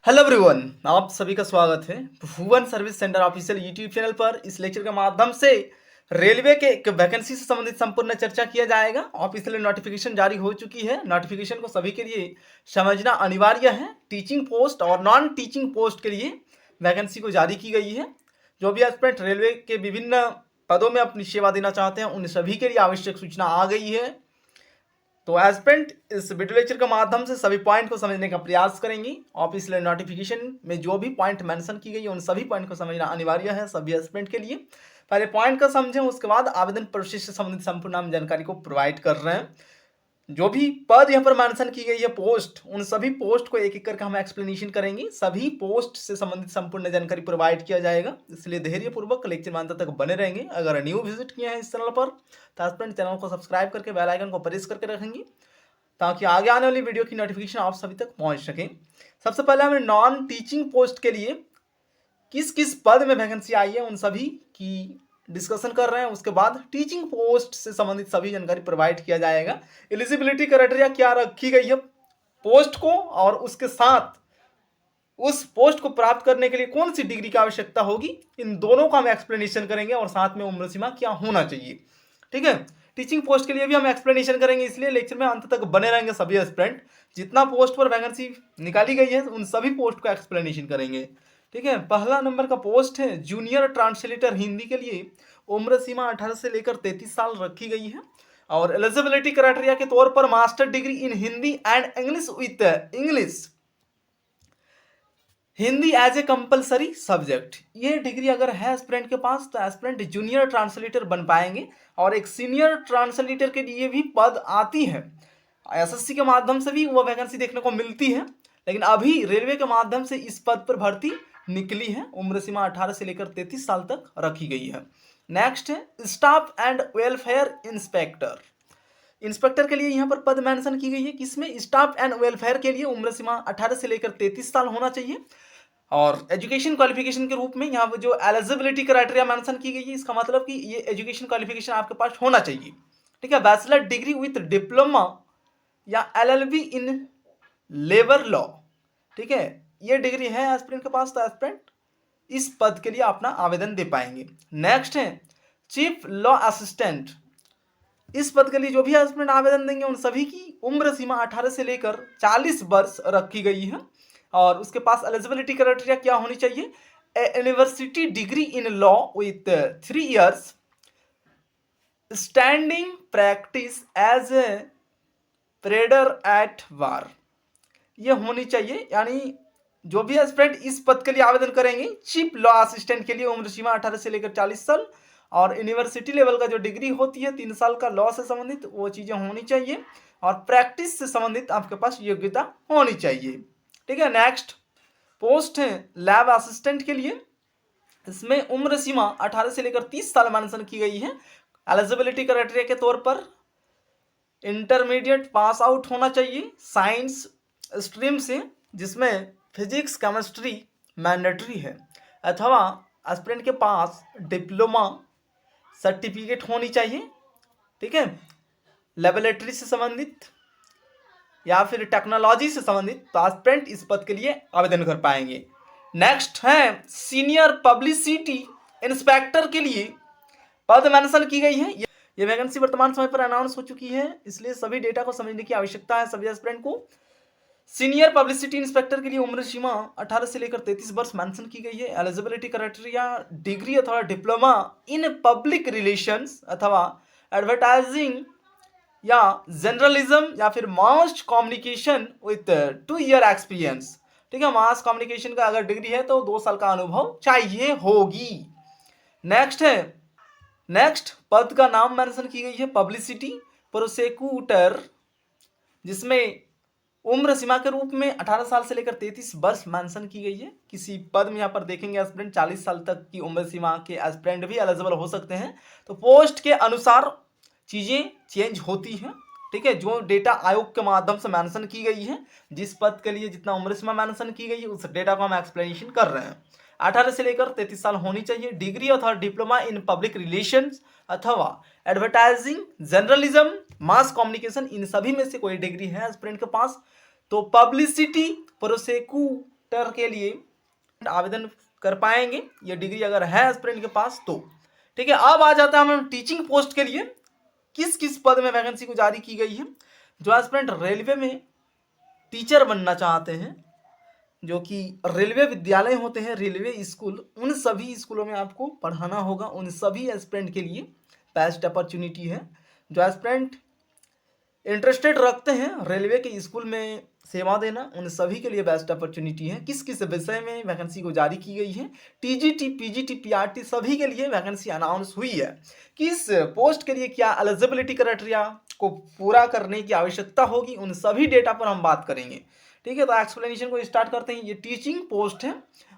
Hello everyone, आप सभी का स्वागत है Bhuvan service centre official YouTube channel पर। इस लेक्चर के माध्यम से रेलवे के एक वैकेंसी से संबंधित संपूर्ण चर्चा किया जाएगा। ऑफिशियल नोटिफिकेशन जारी हो चुकी है। नोटिफिकेशन को सभी के लिए समझना अनिवार्य है। टीचिंग पोस्ट और नॉन टीचिंग पोस्ट के लिए वैकेंसी को जारी की गई है। जो भी एस्पिरेंट रेलवे के विभिन्न पदों में अपनी सेवा देना चाहते हैं उन सभी के लिए आवश्यक सूचना आ गई है। तो एस्पिरेंट इस वीडियो लेक्चर के माध्यम से सभी पॉइंट को समझने का प्रयास करेंगे। ऑफिशियल नोटिफिकेशन में जो भी पॉइंट मेंशन की गई है उन सभी पॉइंट को समझना अनिवार्य है सभी एस्पिरेंट के लिए। पहले पॉइंट का समझें, उसके बाद आवेदन प्रोसेस से संबंधित संपूर्ण हम जानकारी को प्रोवाइड कर रहे हैं। जो भी पद यहाँ पर मेंशन की गई है पोस्ट, उन सभी पोस्ट को एक एक करके हम एक्सप्लेनेशन करेंगे। सभी पोस्ट से संबंधित संपूर्ण जानकारी प्रोवाइड किया जाएगा, इसलिए धैर्यपूर्वक लेक्चर में अंत तक बने रहेंगे। अगर न्यू विजिट किए हैं इस चैनल पर तो एस्पिरेंट चैनल को सब्सक्राइब करके बेल आइकन को प्रेस करके रखेंगे ताकि आगे आने वाली वीडियो की नोटिफिकेशन आप सभी तक पहुंच सके। सबसे पहले हमें नॉन टीचिंग पोस्ट के लिए किस किस पद में वैकेंसी आई है उन सभी की डिस्कशन कर रहे हैं। उसके बाद टीचिंग पोस्ट से संबंधित सभी जानकारी प्रोवाइड किया जाएगा। एलिजिबिलिटी क्राइटेरिया क्या रखी गई है पोस्ट को, और उसके साथ उस पोस्ट को प्राप्त करने के लिए कौन सी डिग्री की आवश्यकता होगी, इन दोनों का हम एक्सप्लेनेशन करेंगे। और साथ में उम्र सीमा क्या होना चाहिए। ठीक है, टीचिंग पोस्ट के लिए भी हम एक्सप्लेनेशन करेंगे, इसलिए लेक्चर में अंत तक बने रहेंगे सभी एस्पिरेंट। जितना पोस्ट पर वैकेंसी निकाली गई है उन सभी पोस्ट को एक्सप्लेनेशन करेंगे। ठीक है, पहला नंबर का पोस्ट है जूनियर ट्रांसलेटर हिंदी के लिए। उम्र सीमा 18 से लेकर 33 साल रखी गई है। और एलिजिबिलिटी क्राइटेरिया के तौर पर master degree in Hindi and English with English Hindi as a compulsory subject. ये डिग्री अगर है एस्पिरेंट के पास तो एस्पिरेंट जूनियर ट्रांसलेटर बन पाएंगे। और एक सीनियर ट्रांसलेटर के लिए भी पद आती है, एसएससी के माध्यम से भी वो वैकेंसी देखने को मिलती है, लेकिन अभी रेलवे के माध्यम से इस पद पर भर्ती निकली है। उम्र सीमा 18 से लेकर 33 साल तक रखी गई है। नेक्स्ट है staff and welfare inspector. Inspector के लिए यहाँ पर पद मेंशन की गई है, किसमें, स्टाफ एंड वेलफेयर के लिए उम्र सीमा 18 से लेकर 33 साल होना चाहिए। और एजुकेशन क्वालिफिकेशन के रूप में यहाँ पर जो एलिजिबिलिटी क्राइटेरिया मेंशन की गई है, इसका मतलब कि ये एजुकेशन क्वालिफिकेशन आपके पास होना चाहिए। ठीक है, बैचलर डिग्री विथ डिप्लोमा या एलएलबी इन लेबर लॉ। ठीक है, ये डिग्री है एस्पिरेंट के पास तो एस्पिरेंट इस पद के लिए अपना आवेदन दे पाएंगे। नेक्स्ट है चीफ लॉ असिस्टेंट। इस पद के लिए जो भी एस्पिरेंट आवेदन देंगे उन सभी की उम्र सीमा 18 से लेकर 40 वर्ष रखी गई है। और उसके पास एलिजिबिलिटी क्राइटेरिया क्या होनी चाहिए, university degree in law with 3 years standing practice as a trader at bar, ये होनी चाहिए। यानी जो भी एस्पिरेंट इस पद के लिए आवेदन करेंगे चीफ लॉ असिस्टेंट के लिए उम्र सीमा 18 से लेकर 40 साल और यूनिवर्सिटी लेवल का जो डिग्री होती है 3 साल का लॉ से संबंधित वो चीज़ें होनी चाहिए। और प्रैक्टिस से संबंधित आपके पास योग्यता होनी चाहिए। ठीक है, नेक्स्ट पोस्ट है लैब असिस्टेंट के लिए। इसमें उम्र सीमा 18 से लेकर 30 साल मेंशन की गई है। एलिजिबिलिटी क्राइटेरिया के तौर पर इंटरमीडिएट पास आउट होना चाहिए साइंस स्ट्रीम से, जिसमें फिजिक्स केमिस्ट्री मैंडेटरी है, अथवा एस्पिरेंट के पास डिप्लोमा सर्टिफिकेट होनी चाहिए। ठीक है, लेबोरेटरी से संबंधित या फिर टेक्नोलॉजी से संबंधित, तो एस्पिरेंट इस पद के लिए आवेदन कर पाएंगे। नेक्स्ट है सीनियर पब्लिसिटी इंस्पेक्टर के लिए पद मेंशन की गई है। ये वैकेंसी वर्तमान समय पर अनाउंस हो चुकी है, इसलिए सभी डेटा को समझने की आवश्यकता है सभी एस्पिरेंट को। सीनियर पब्लिसिटी इंस्पेक्टर के लिए उम्र सीमा 18 से लेकर 33 वर्ष मेंशन की गई है। एलिजिबिलिटी क्राइटेरिया डिग्री अथवा डिप्लोमा इन पब्लिक रिलेशंस अथवा एडवर्टाइजिंग या जर्नलिज्म या फिर mass communication with 2 year experience. ठीक है, मास कम्युनिकेशन का अगर डिग्री है तो 2 साल का अनुभव चाहिए होगी। नेक्स्ट पद का नाम मेंशन की गई है पब्लिसिटी प्रोसेक्यूटर, जिसमें उम्र सीमा के रूप में 18 साल से लेकर 33 वर्ष मेंशन की गई है। किसी पद में यहाँ पर देखेंगे एस्पिरेंट 40 साल तक की उम्र सीमा के एस्पिरेंट भी एलिजिबल हो सकते हैं। तो पोस्ट के अनुसार चीज़ें चेंज होती हैं। ठीक है, जो डेटा आयोग के माध्यम से मेंशन की गई है, जिस पद के लिए जितना उम्र सीमा मेंशन की गई है उस डेटा को हम एक्सप्लेनेशन कर रहे हैं। 18 से लेकर 33 साल होनी चाहिए। डिग्री अथवा डिप्लोमा इन पब्लिक रिलेशंस अथवा एडवर्टाइजिंग जर्नलिज्म मास कम्युनिकेशन, इन सभी में से कोई डिग्री है एस्पिरेंट के पास तो पब्लिसिटी प्रोसेक्यूटर इंस्ट्रक्टर के लिए आवेदन कर पाएंगे, ये डिग्री अगर है एस्पिरेंट के पास तो। ठीक है, अब आ जाता है हम टीचिंग पोस्ट के लिए किस किस पद में वैकेंसी को जारी की गई है। जो एस्पिरेंट रेलवे में टीचर बनना चाहते हैं, जो कि रेलवे विद्यालय होते हैं, रेलवे स्कूल, उन सभी स्कूलों में आपको पढ़ाना होगा। उन सभी एस्पिरेंट के लिए बेस्ट अपॉर्चुनिटी है। जो एस्पिरेंट इंटरेस्टेड रखते हैं रेलवे के स्कूल में सेवा देना, उन सभी के लिए बेस्ट अपॉर्चुनिटी है। किस किस विषय में वैकेंसी को जारी की गई है, टीजीटी, पीजीटी, पीआरटी सभी के लिए वैकेंसी अनाउंस हुई है। किस पोस्ट के लिए क्या एलिजिबिलिटी क्राइटेरिया को पूरा करने की आवश्यकता होगी, उन सभी डेटा पर हम बात करेंगे। ठीक है, तो एक्सप्लेनेशन को स्टार्ट करते हैं। ये टीचिंग पोस्ट है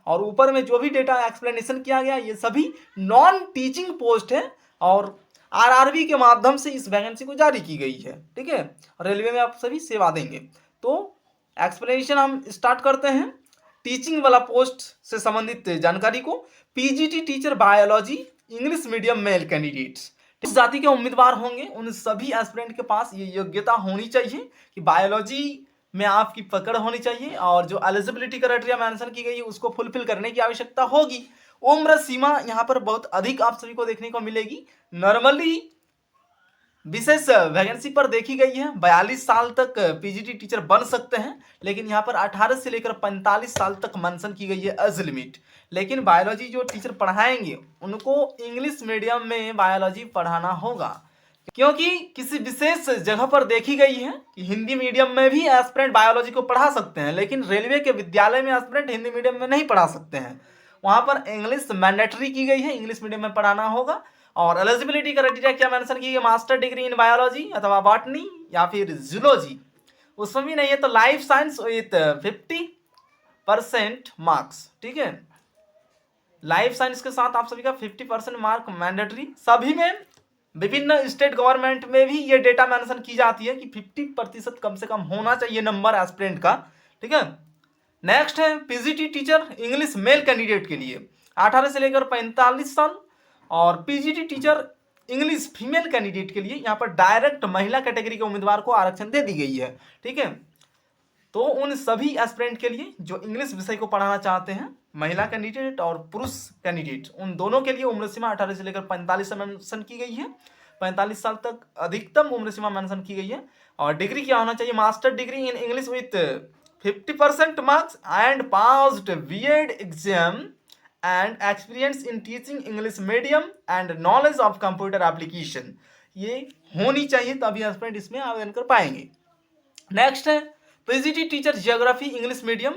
और ऊपर में जो भी डेटा एक्सप्लेनेशन किया गया ये सभी नॉन टीचिंग पोस्ट है और आरआरबी के माध्यम से इस वैकेंसी को जारी की गई है। ठीक है, रेलवे में आप सभी सेवा देंगे। तो एक्सप्लेनेशन हम स्टार्ट करते हैं टीचिंग वाला पोस्ट से संबंधित जानकारी को। PGT teacher biology English medium male candidates, जिस जाति के उम्मीदवार होंगे उन सभी एस्पिरेंट के पास ये योग्यता होनी चाहिए कि बायोलॉजी में आपकी पकड़ होनी चाहिए और जो एलिजिबिलिटी क्राइटेरिया मेंशन की गई है उसको फुलफिल करने की आवश्यकता होगी। उम्र सीमा यहाँ पर बहुत अधिक आप सभी को देखने को मिलेगी। नॉर्मली विशेष वैकेंसी पर देखी गई है 42 साल तक पीजीटी टीचर बन सकते हैं, लेकिन यहाँ पर 18 से लेकर 45 साल तक मेंशन की गई है एज लिमिट। लेकिन बायोलॉजी जो टीचर पढ़ाएंगे उनको इंग्लिश मीडियम में बायोलॉजी पढ़ाना होगा, क्योंकि किसी विशेष जगह पर देखी गई है कि हिंदी मीडियम में भी एस्पिरेंट बायोलॉजी को पढ़ा सकते हैं, लेकिन रेलवे के विद्यालय में एस्पिरेंट हिंदी मीडियम में नहीं पढ़ा सकते हैं। वहाँ पर इंग्लिश मैंडेटरी की गई है, इंग्लिश मीडियम में पढ़ाना होगा। और एलिजिबिलिटी क्राइटेरिया क्या मेंशन की है, मास्टर डिग्री इन बायोलॉजी अथवा बॉटनी या फिर जूलॉजी, उसमें भी नहीं है तो लाइफ साइंस विथ 50% मार्क्स। ठीक है, लाइफ साइंस के साथ आप सभी का 50% मार्क मैंडेटरी। सभी में विभिन्न स्टेट गवर्नमेंट में भी ये डेटा मेंशन की जाती है कि 50% कम से कम होना चाहिए नंबर एस्पिरेंट का। ठीक है, नेक्स्ट है PGT teacher English male candidate के लिए 18 से लेकर 45 साल, और PGT teacher English female candidate के लिए यहाँ पर डायरेक्ट महिला कैटेगरी के उम्मीदवार को आरक्षण दे दी गई है। ठीक है, तो उन सभी एस्पिरेंट के लिए जो इंग्लिश विषय को पढ़ाना चाहते हैं, महिला कैंडिडेट और पुरुष कैंडिडेट, उन दोनों के लिए उम्र सीमा 18 से लेकर 45 मेंशन की गई है। 45 साल तक अधिकतम उम्र सीमा मेंशन की गई है। और डिग्री क्या होना चाहिए, master degree in English with 50% marks and passed B Ed exam and experience in teaching English medium and knowledge of computer application, ये होनी चाहिए तभी एस्पिरेंट इसमें आवेदन कर पाएंगे। नेक्स्ट है PGT teacher geography English medium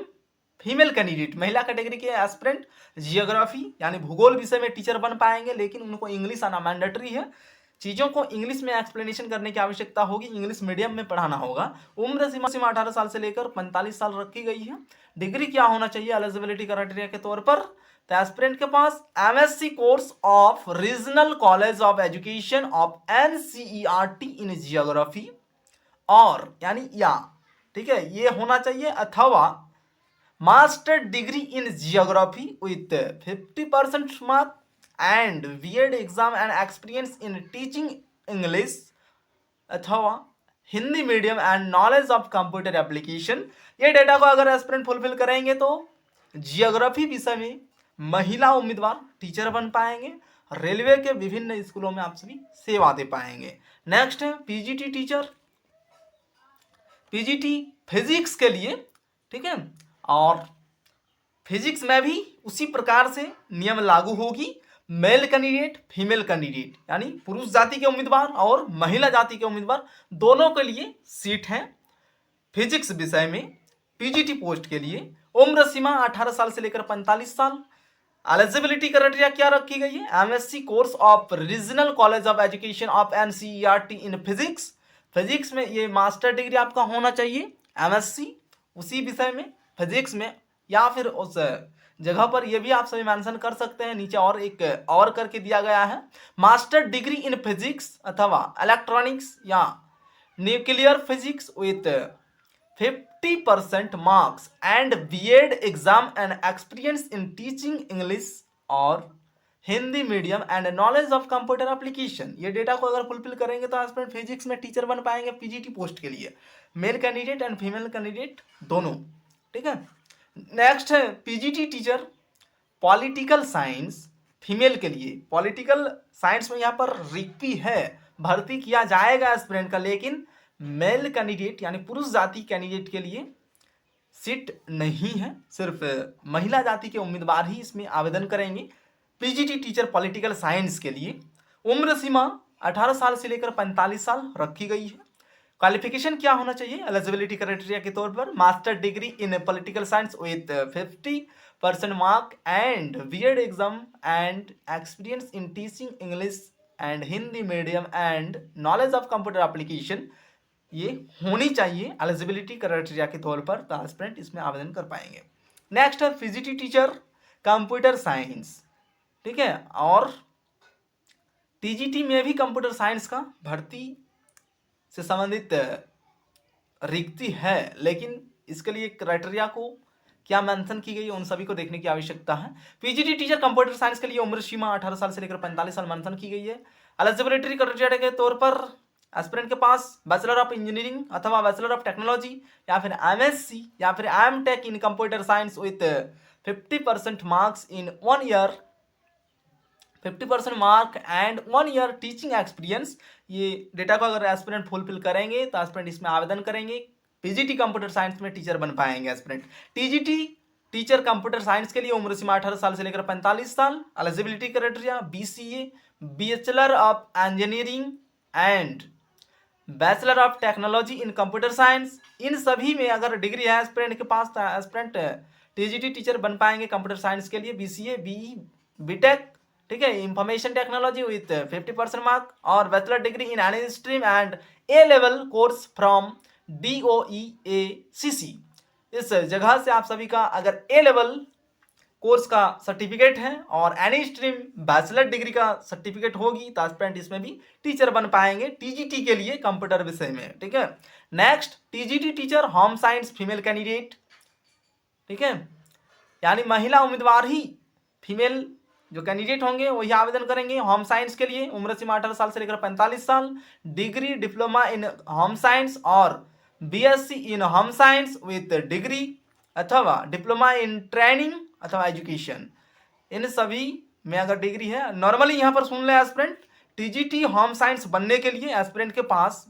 female candidate, महिला कैटेगरी के एस्पिरेंट जियोग्राफी यानी भूगोल विषय में टीचर बन पाएंगे, लेकिन उनको इंग्लिश आना मैंडेटरी है। चीज़ों को इंग्लिश में एक्सप्लेनेशन करने की आवश्यकता होगी, इंग्लिश मीडियम में पढ़ाना होगा। उम्र सीमा 18 साल से लेकर 45 साल रखी गई है। डिग्री क्या होना चाहिए एलिजिबिलिटी क्राइटेरिया के तौर पर, तो एस्पिरेंट के पास MSc course of regional college of education of NCERT in geography और यानी या, ठीक है, ये होना चाहिए, अथवा master degree in geography with 50% mark and BEd exam and experience in teaching English अथवा Hindi medium and knowledge of computer application. ये डेटा को अगर एस्पिरेंट फुलफिल करेंगे तो जियोग्राफी विषय में महिला उम्मीदवार टीचर बन पाएंगे, रेलवे के विभिन्न स्कूलों में आप सभी सेवा दे पाएंगे। नेक्स्ट है पीजीटी टीचर, पीजीटी फिजिक्स के लिए। ठीक है, और फिजिक्स में भी उसी प्रकार से नियम लागू होगी। मेल कैंडिडेट फीमेल कैंडिडेट यानी पुरुष जाति के उम्मीदवार और महिला जाति के उम्मीदवार दोनों के लिए सीट है फिजिक्स विषय में पीजीटी पोस्ट के लिए। उम्र सीमा 18 साल से लेकर 45 साल। एलिजिबिलिटी क्राइटेरिया क्या रखी गई है, MSc course of regional college of education of NCERT in physics, physics में ये मास्टर डिग्री आपका होना चाहिए, एमएससी उसी विषय में फिजिक्स में, या फिर उस जगह पर ये भी आप सभी मेंशन कर सकते हैं, नीचे और एक और करके दिया गया है, मास्टर डिग्री इन फिजिक्स अथवा इलेक्ट्रॉनिक्स या nuclear physics with 50% marks and BEd exam and experience in teaching English और Hindi medium and knowledge of computer application. ये डेटा को अगर फुलफिल करेंगे तो एस्पिरेंट फिजिक्स में टीचर बन पाएंगे पीजीटी पोस्ट के लिए, male candidate and female candidate दोनों। ठीक है, नेक्स्ट है PGT teacher political science female के लिए। पॉलिटिकल साइंस में यहाँ पर रिक्ति है, भर्ती किया जाएगा एस्पिरेंट का, लेकिन मेल कैंडिडेट यानी पुरुष जाति कैंडिडेट के लिए सीट नहीं है, सिर्फ महिला जाति के उम्मीदवार ही इसमें आवेदन करेंगे पीजीटी टीचर पॉलिटिकल साइंस के लिए। उम्र सीमा 18 साल से लेकर 45 साल रखी गई है। क्वालिफिकेशन क्या होना चाहिए एलिजिबिलिटी क्राइटेरिया के तौर पर? Master degree in political science with 50% mark and BEd exam and experience in teaching English and Hindi medium and knowledge of computer application, ये होनी चाहिए एलिजिबिलिटी क्राइटेरिया के तौर पर, तो एस्पिरेंट इसमें आवेदन कर पाएंगे। नेक्स्ट है पीजीटी टीचर कंप्यूटर साइंस, ठीक है, और टीजीटी में भी कंप्यूटर साइंस का भर्ती से संबंधित रिक्ति है, लेकिन इसके लिए क्राइटेरिया को क्या मेंशन की गई है उन सभी को देखने की आवश्यकता है। पीजीटी टीचर कंप्यूटर साइंस के लिए उम्र सीमा 18 साल से लेकर 45 साल मेंशन की गई है। एलिजिबिलिटी क्राइटेरिया के तौर पर एस्पिरेंट के पास बैचलर ऑफ इंजीनियरिंग अथवा बैचलर ऑफ टेक्नोलॉजी या फिर एमएससी या फिर M Tech in computer science with 50% marks in 1 year, 50% mark and 1 year teaching experience, ये डेटा को अगर एस्पिरेंट फुलफिल करेंगे तो एस्पिरेंट इसमें आवेदन करेंगे, पीजीटी कंप्यूटर साइंस में टीचर बन पाएंगे aspirant. TGT teacher computer science के लिए उम्र सीमा 18 साल से लेकर 45 साल। Eligibility criteria BCA, bachelor of engineering and bachelor of technology in computer science, इन सभी में अगर डिग्री है एस्पिरेंट के पास तो एस्पिरेंट टीजीटी टीचर बन पाएंगे कंप्यूटर साइंस के लिए। बीसीए, बीई, बीटेक, ठीक है, इंफॉर्मेशन टेक्नोलॉजी विथ 50% मार्क और bachelor degree in any stream and A level course from DOEACC। इस जगह से आप सभी का अगर ए लेवल कोर्स का सर्टिफिकेट है और एनी स्ट्रीम बैचलर डिग्री का सर्टिफिकेट होगी तो एस्पिरेंट इसमें भी टीचर बन पाएंगे टीजीटी के लिए कंप्यूटर विषय में, ठीक है। Next TGT teacher home science female candidate, ठीक है, यानी महिला उम्मीदवार ही फीमेल जो कैंडिडेट होंगे वही आवेदन करेंगे होम साइंस के लिए। उम्र सीमा 18 साल से लेकर 45 साल। Degree diploma in home science और BSc in home science with degree अथवा डिप्लोमा इन ट्रेनिंग अथवा एजुकेशन, इन सभी में अगर डिग्री है। नॉर्मली यहाँ पर सुन ले एस्पिरेंट, टीजीटी होम साइंस बनने के लिए एस्पिरेंट के पास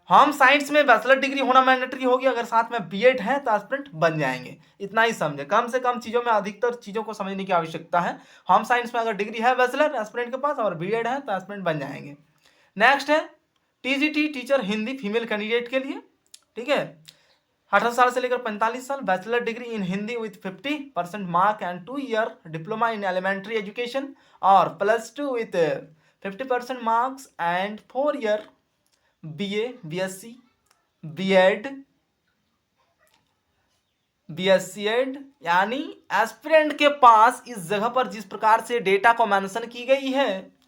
होम साइंस में बैचलर डिग्री होना मैंडेटरी होगी, अगर साथ में बीएड है तो एस्पिरेंट बन जाएंगे। इतना ही समझे, कम से कम चीज़ों में अधिकतर चीज़ों को समझने की आवश्यकता है। होम साइंस में अगर डिग्री है बैचलर एस्पिरेंट के पास और बीएड है तो एस्पिरेंट बन जाएंगे। नेक्स्ट है TGT teacher Hindi female candidate के लिए, ठीक है, 18 साल से लेकर 45 साल। Bachelor degree in Hindi with 50% mark and 2 year diploma in elementary education और +2 with 50% marks and 4 year BA, BSc, BEd, BScEd, यानी एस्पिरेंट के पास इस जगह पर जिस प्रकार से डेटा को मेंशन की गई है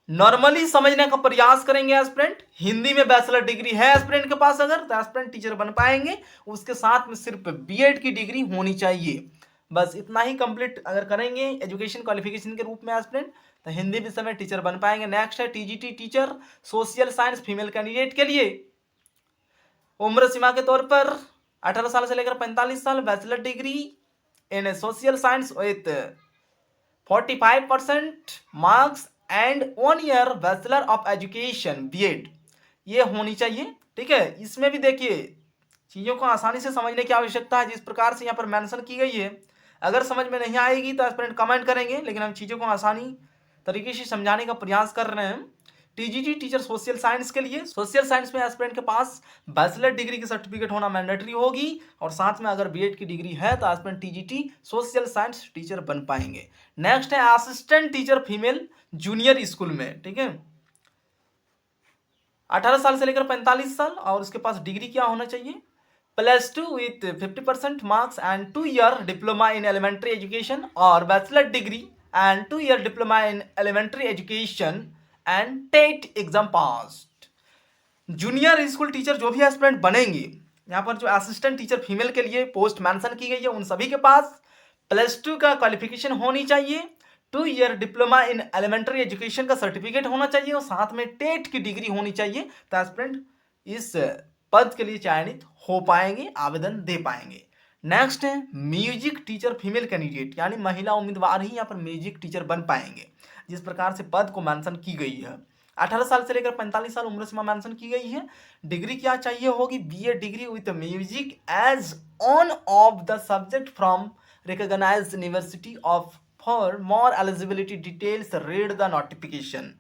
नॉर्मली समझने का प्रयास करेंगे एस्पिरेंट। हिंदी में बैचलर डिग्री है एस्पिरेंट के पास अगर तो एस्पिरेंट टीचर बन पाएंगे, उसके साथ में सिर्फ बीएड की डिग्री होनी चाहिए, बस इतना ही कंप्लीट अगर करेंगे एजुकेशन क्वालिफिकेशन के रूप में एस्पिरेंट तो हिंदी विषय में टीचर बन पाएंगे। नेक्स्ट है TGT teacher social science female candidate के लिए उम्र सीमा के तौर पर 18 साल से लेकर 45 साल। Bachelor degree in social science with 45% marks and 1 year bachelor of education B Ed, ये होनी चाहिए, ठीक है। इसमें भी देखिए चीज़ों को आसानी से समझने की आवश्यकता है, जिस प्रकार से यहाँ पर मेंशन की गई है अगर समझ में नहीं आएगी तो एस्पिरेंट कमेंट करेंगे, लेकिन हम चीज़ों को आसानी तरीके से समझाने का प्रयास कर रहे हैं। टीजीटी टीचर सोशल साइंस के लिए, सोशल साइंस में एस्पिरेंट के पास बैचलर डिग्री की सर्टिफिकेट होना मैंडेटरी होगी और साथ में अगर बीएड की डिग्री है तो aspirant TGT social science teacher बन पाएंगे। नेक्स्ट है assistant teacher female junior school में, ठीक है, 18 साल से लेकर 45 साल और उसके पास डिग्री क्या होना चाहिए? +2 with 50% marks and 2 year diploma in elementary education और bachelor degree and 2 year diploma in elementary education and TET exam passed. Junior school teacher जो भी एस्पिरेंट बनेंगे, यहाँ पर जो असिस्टेंट टीचर फीमेल के लिए पोस्ट मेंशन की गई है उन सभी के पास +2 का क्वालिफिकेशन होनी चाहिए, 2 year diploma in elementary education का सर्टिफिकेट होना चाहिए और साथ में टेट की डिग्री होनी चाहिए तो एस्पिरेंट इस पद के लिए चयनित हो पाएंगे, आवेदन दे पाएंगे। नेक्स्ट है म्यूजिक टीचर फीमेल कैंडिडेट, यानी महिला उम्मीदवार ही यहाँ पर म्यूजिक टीचर बन पाएंगे। जिस प्रकार से पद को मेंशन की गई है, 18 साल से लेकर 45 साल उम्र सीमा मेंशन की गई है। डिग्री क्या चाहिए होगी? BA degree with music as one of the subject from recognised university of. For more eligibility details read the notification.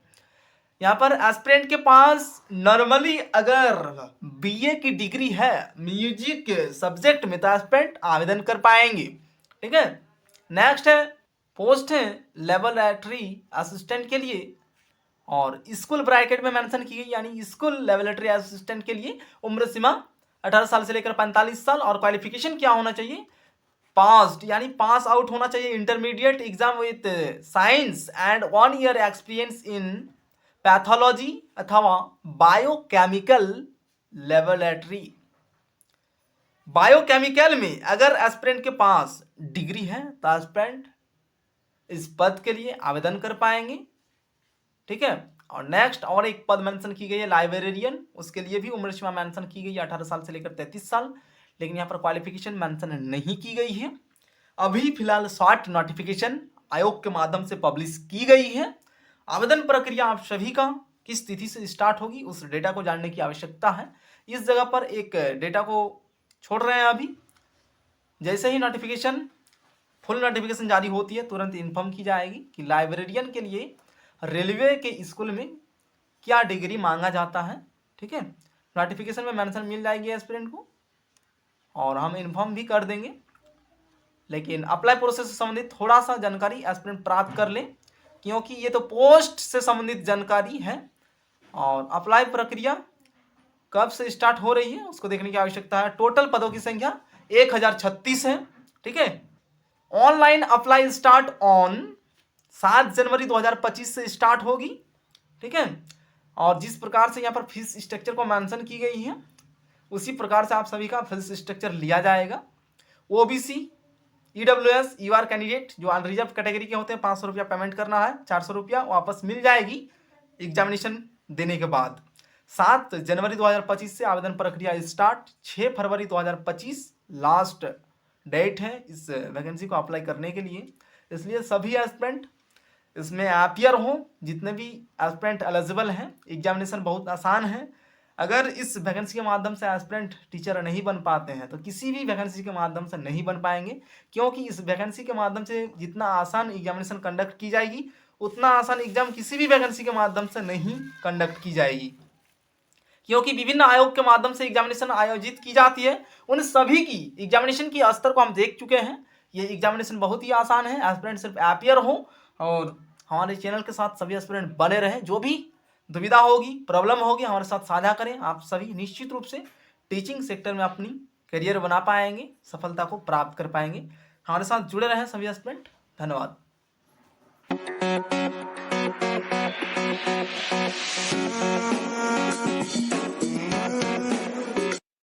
यहाँ पर एस्पिरेंट के पास नॉर्मली अगर बीए की डिग्री है म्यूजिक सब्जेक्ट में तो एस्पिरेंट आवेदन कर पाएंगे, ठीक है। नेक्स्ट है पोस्ट है लेबोरेटरी असिस्टेंट के लिए, और स्कूल ब्रैकेट में मेंशन की गई, यानी स्कूल लेबोरेटरी असिस्टेंट के लिए उम्र सीमा 18 साल से लेकर 45 साल, और क्वालिफिकेशन क्या होना चाहिए? पास्ड, यानी पास आउट होना चाहिए intermediate exam with science and 1 year experience in pathology अथवा बायोकेमिकल लेबोरेटरी। बायोकेमिकल में अगर एस्पिरेंट के पास डिग्री है तो एस्पिरेंट इस पद के लिए आवेदन कर पाएंगे, ठीक है। और नेक्स्ट और एक पद मेंशन की गई है लाइब्रेरियन, उसके लिए भी उम्र सीमा मेंशन की गई है 18 साल से लेकर 33 साल, लेकिन यहाँ पर क्वालिफिकेशन मेंशन नहीं की गई है। अभी फिलहाल शॉर्ट नोटिफिकेशन आयोग के माध्यम से पब्लिश की गई है। आवेदन प्रक्रिया आप सभी का किस तिथि से स्टार्ट होगी उस डेटा को जानने की आवश्यकता है। इस जगह पर एक डेटा को छोड़ रहे हैं अभी। जैसे ही नोटिफिकेशन फुल नोटिफिकेशन जारी होती है तुरंत इन्फॉर्म की जाएगी कि लाइब्रेरियन के लिए रेलवे के स्कूल में क्या डिग्री मांगा जाता है, ठीक है। नोटिफिकेशन में मेंशन मिल जाएगी एस्पिरेंट को और हम इन्फॉर्म भी कर देंगे। लेकिन अप्लाई प्रोसेस से संबंधित थोड़ा सा जानकारी एस्पिरेंट प्राप्त कर लें, क्योंकि ये तो पोस्ट से संबंधित जानकारी है और अप्लाई प्रक्रिया कब से स्टार्ट हो रही है उसको देखने की आवश्यकता है। टोटल पदों की संख्या 1036 है, ठीक है। ऑनलाइन अप्लाई स्टार्ट ऑन 7 जनवरी 2025 से स्टार्ट होगी, ठीक है। और जिस प्रकार से यहाँ पर फीस स्ट्रक्चर को मेंशन की गई है उसी प्रकार से आप सभी का फीस स्ट्रक्चर लिया जाएगा। ओबीसी ईडब्ल्यूएस यूआर कैंडिडेट जो अनरिजर्व कैटेगरी के होते हैं 500 रुपया पेमेंट करना है, 400 रुपया वापस मिल जाएगी एग्जामिनेशन देने के बाद। 7 जनवरी 2025 से आवेदन प्रक्रिया स्टार्ट, 6 फरवरी 2025 लास्ट डेट है इस वैकेंसी को अप्लाई करने के लिए। इसलिए सभी एस्पिरेंट इसमें अपीयर हो, जितने भी एस्पिरेंट एलिजिबल हैं। एग्जामिनेशन बहुत आसान है। अगर इस वैकेंसी के माध्यम से एस्पिरेंट टीचर नहीं बन पाते हैं तो किसी भी वैकेंसी के माध्यम से नहीं बन पाएंगे, क्योंकि इस वैकेंसी के माध्यम से जितना आसान एग्जामिनेशन कंडक्ट की जाएगी उतना आसान एग्जाम किसी भी वैकेंसी के माध्यम से नहीं कंडक्ट की जाएगी। क्योंकि विभिन्न आयोग के माध्यम से एग्जामिनेशन आयोजित की जाती है, उन सभी की एग्जामिनेशन की स्तर को हम देख चुके हैं। ये एग्जामिनेशन बहुत ही आसान है। एस्पिरेंट सिर्फ अपीयर हो और हमारे चैनल के साथ सभी एस्पिरेंट बने रहें। जो भी दुविधा होगी, प्रॉब्लम होगी, हमारे साथ साझा करें। आप सभी निश्चित रूप से टीचिंग सेक्टर में अपनी करियर बना पाएंगे, सफलता को प्राप्त कर पाएंगे। हमारे साथ जुड़े रहें सभी एस्पिरेंट। धन्यवाद।